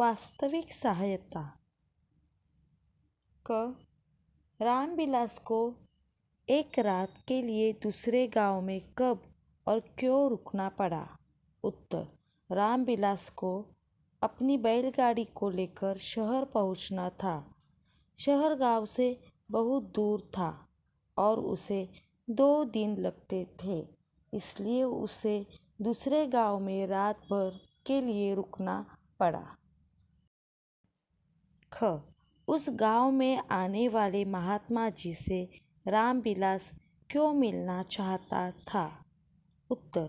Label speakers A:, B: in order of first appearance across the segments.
A: वास्तविक सहायता। क. रामविलास को एक रात के लिए दूसरे गांव में कब और क्यों रुकना पड़ा? उत्तर: रामविलास को अपनी बैलगाड़ी को लेकर शहर पहुंचना था। शहर गांव से बहुत दूर था और उसे 2 दिन लगते थे, इसलिए उसे दूसरे गांव में रात भर के लिए रुकना पड़ा। ख. उस गांव में आने वाले महात्मा जी से रामविलास क्यों मिलना चाहता था? उत्तर: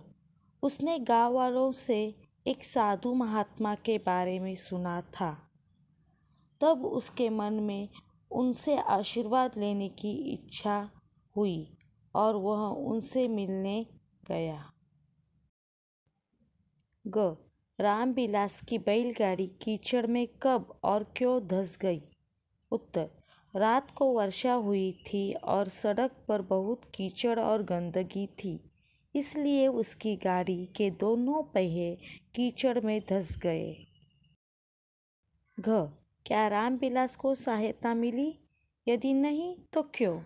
A: उसने गांव वालों से एक साधु महात्मा के बारे में सुना था। तब उसके मन में उनसे आशीर्वाद लेने की इच्छा हुई और वह उनसे मिलने गया। ग. रामविलास की बैलगाड़ी कीचड़ में कब और क्यों धंस गई? उत्तर: रात को वर्षा हुई थी और सड़क पर बहुत कीचड़ और गंदगी थी, इसलिए उसकी गाड़ी के दोनों पहिए कीचड़ में धंस गए। घ. क्या रामविलास को सहायता मिली? यदि नहीं तो क्यों?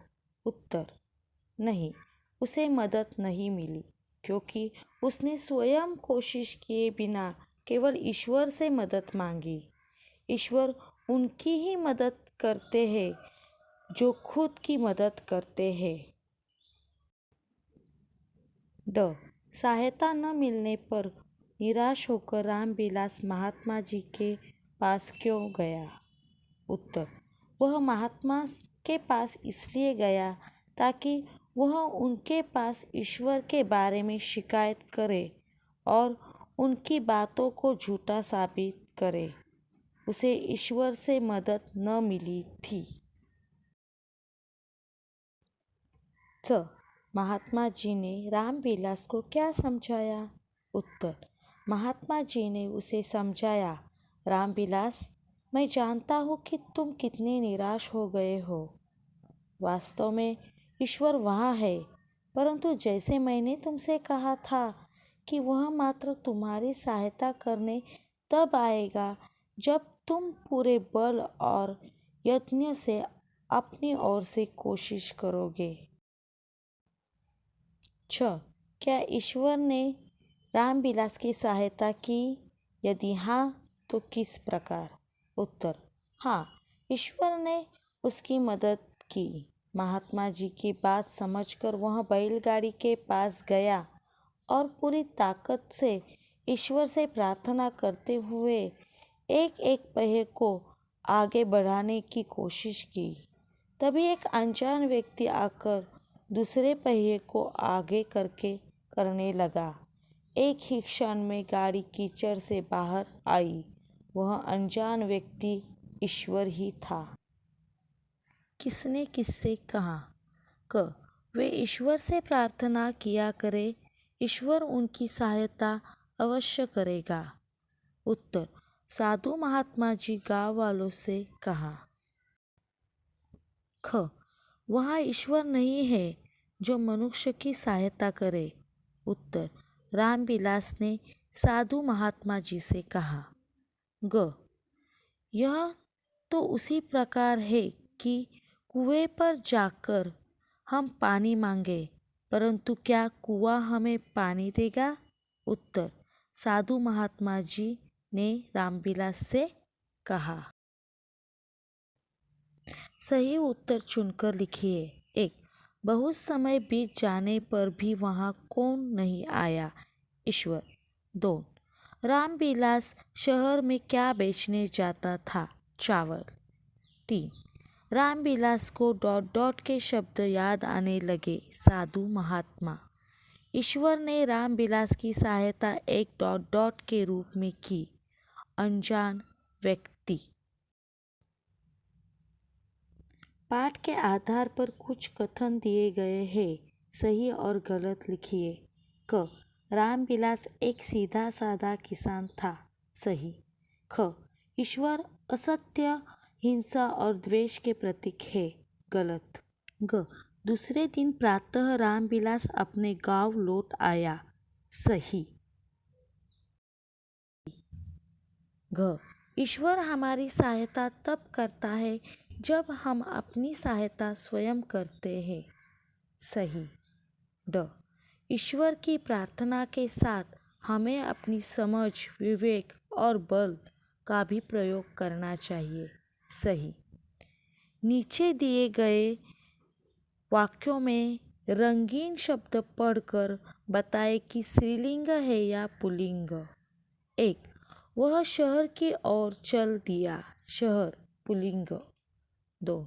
A: उत्तर: नहीं, उसे मदद नहीं मिली, क्योंकि उसने स्वयं कोशिश किए बिना केवल ईश्वर से मदद मांगी। ईश्वर उनकी ही मदद करते हैं जो खुद की मदद करते हैं। ड. सहायता न मिलने पर निराश होकर रामविलास महात्मा जी के पास क्यों गया? उत्तर: वह महात्मा के पास इसलिए गया ताकि वह उनके पास ईश्वर के बारे में शिकायत करे और उनकी बातों को झूठा साबित करे। उसे ईश्वर से मदद न मिली थी। च. महात्मा जी ने रामविलास को क्या समझाया? उत्तर: महात्मा जी ने उसे समझाया, रामविलास, मैं जानता हूँ कि तुम कितने निराश हो गए हो। वास्तव में ईश्वर वहाँ है, परंतु जैसे मैंने तुमसे कहा था कि वह मात्र तुम्हारी सहायता करने तब आएगा जब तुम पूरे बल और यत्न से अपनी ओर से कोशिश करोगे। छ. क्या ईश्वर ने रामविलास की सहायता की? यदि हाँ, तो किस प्रकार? उत्तर: हाँ, ईश्वर ने उसकी मदद की। महात्मा जी की बात समझकर वह बैलगाड़ी के पास गया और पूरी ताकत से ईश्वर से प्रार्थना करते हुए एक एक पहिए को आगे बढ़ाने की कोशिश की। तभी एक अनजान व्यक्ति आकर दूसरे पहिए को आगे करने लगा। एक ही क्षण में गाड़ी कीचड़ से बाहर आई। वह अनजान व्यक्ति ईश्वर ही था। किसने किससे कहा? क. वे ईश्वर से प्रार्थना किया करे, ईश्वर उनकी सहायता अवश्य करेगा। उत्तर: साधु महात्मा जी गांव वालों से कहा। ख. वहाँ ईश्वर नहीं है जो मनुष्य की सहायता करे। उत्तर: रामविलास ने साधु महात्मा जी से कहा। ग. यह तो उसी प्रकार है कि कुएं पर जाकर हम पानी मांगे, परंतु क्या कुआं हमें पानी देगा? उत्तर: साधु महात्मा जी ने रामविलास से कहा। सही उत्तर चुनकर लिखिए। 1. बहुत समय बीत जाने पर भी वहाँ कौन नहीं आया? ईश्वर। 2. रामविलास शहर में क्या बेचने जाता था? चावल। 3. रामविलास को ... के शब्द याद आने लगे। साधु महात्मा। ईश्वर ने रामविलास की सहायता एक ... के रूप में की। अनजान व्यक्ति। पाठ के आधार पर कुछ कथन दिए गए हैं, सही और गलत लिखिए। क. रामविलास एक सीधा साधा किसान था। सही। ख. ईश्वर असत्य, हिंसा और द्वेष के प्रतीक है। गलत। ग. दूसरे दिन प्रातः रामविलास अपने गांव लौट आया। सही। घ. ईश्वर हमारी सहायता तब करता है जब हम अपनी सहायता स्वयं करते हैं। सही। ड। ईश्वर की प्रार्थना के साथ हमें अपनी समझ, विवेक और बल का भी प्रयोग करना चाहिए। सही। नीचे दिए गए वाक्यों में रंगीन शब्द पढ़कर बताएं कि स्त्रीलिंग है या पुल्लिंग। 1. वह शहर की ओर चल दिया। शहर पुल्लिंग। 2.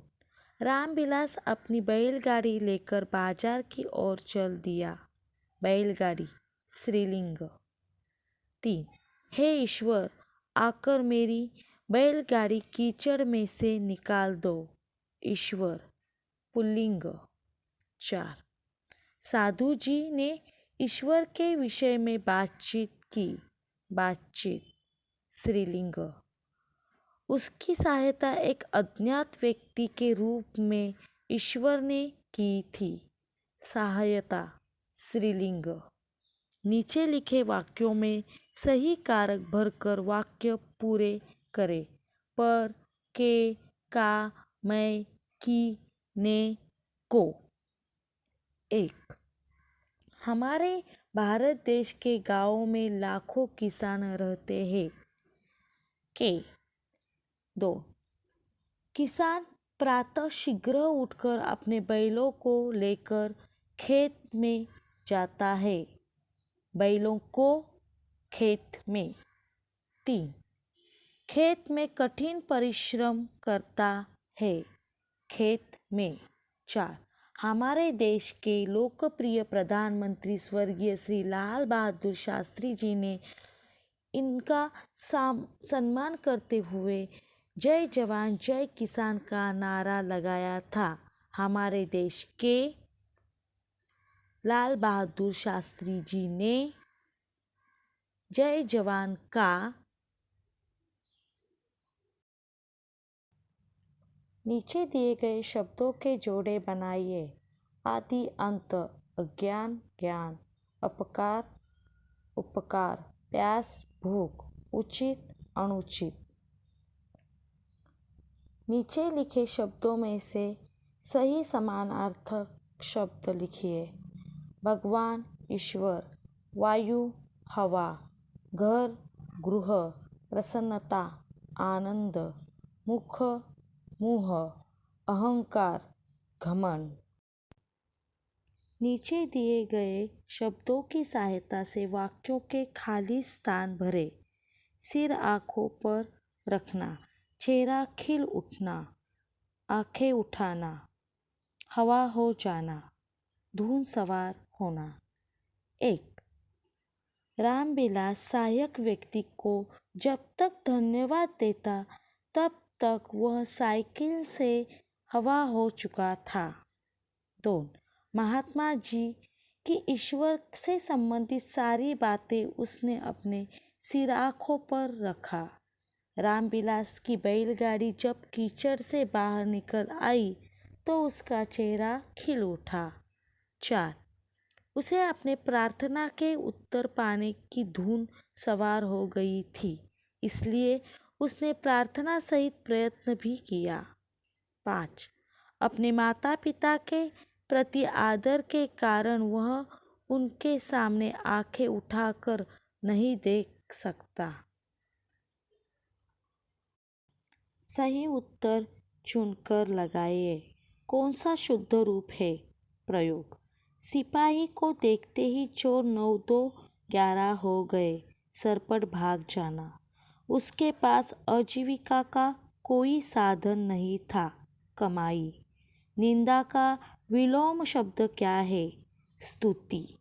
A: रामविलास अपनी बैलगाड़ी लेकर बाजार की ओर चल दिया। बैलगाड़ी स्त्रीलिंग। 3. हे ईश्वर, आकर मेरी बैलगाड़ी कीचड़ में से निकाल दो। ईश्वर पुल्लिंग। 4. साधु जी ने ईश्वर के विषय में बातचीत की। बातचीत स्त्रीलिंग। उसकी सहायता एक अज्ञात व्यक्ति के रूप में ईश्वर ने की थी। सहायता स्त्रीलिंग। नीचे लिखे वाक्यों में सही कारक भरकर वाक्य पूरे करें। पर, के, का, मैं, की, ने, को। 1. हमारे भारत देश के गांवों में लाखों किसान रहते हैं। के। 2. किसान प्रातः शीघ्र उठकर अपने बैलों को लेकर खेत में जाता है। बैलों को खेत में। 3. खेत में कठिन परिश्रम करता है। खेत में। 4. हमारे देश के लोकप्रिय प्रधानमंत्री स्वर्गीय श्री लाल बहादुर शास्त्री जी ने इनका सम्मान करते हुए जय जवान जय किसान का नारा लगाया था। हमारे देश के लाल बहादुर शास्त्री जी ने जय जवान का नीचे दिए गए शब्दों के जोड़े बनाइए। आदि अंत, अज्ञान ज्ञान, अपकार उपकार, प्यास भूख, उचित अनुचित। नीचे लिखे शब्दों में से सही समानार्थक शब्द लिखिए। भगवान ईश्वर, वायु हवा, घर गृह, प्रसन्नता आनंद, मुख मुँह, अहंकार घमंड। नीचे दिए गए शब्दों की सहायता से वाक्यों के खाली स्थान भरें। सिर आँखों पर रखना, चेहरा खिल उठना, आँखें उठाना, हवा हो जाना, धुन सवार होना। 1. रामविलास सहायक व्यक्ति को जब तक धन्यवाद देता तब तक वह साइकिल से हवा हो चुका था। 2. महात्मा जी की ईश्वर से संबंधित सारी बातें उसने अपने सिर आँखों पर रखा। रामविलास की बैलगाड़ी जब कीचड़ से बाहर निकल आई तो उसका चेहरा खिल उठा। 4. उसे अपने प्रार्थना के उत्तर पाने की धुन सवार हो गई थी, इसलिए उसने प्रार्थना सहित प्रयत्न भी किया। 5. अपने माता पिता के प्रति आदर के कारण वह उनके सामने आंखें उठाकर नहीं देख सकता। सही उत्तर चुनकर लगाइए। कौन सा शुद्ध रूप है? प्रयोग। सिपाही को देखते ही चोर 9 2 11 हो गए। सरपट भाग जाना। उसके पास आजीविका का कोई साधन नहीं था। कमाई। निंदा का विलोम शब्द क्या है? स्तुति।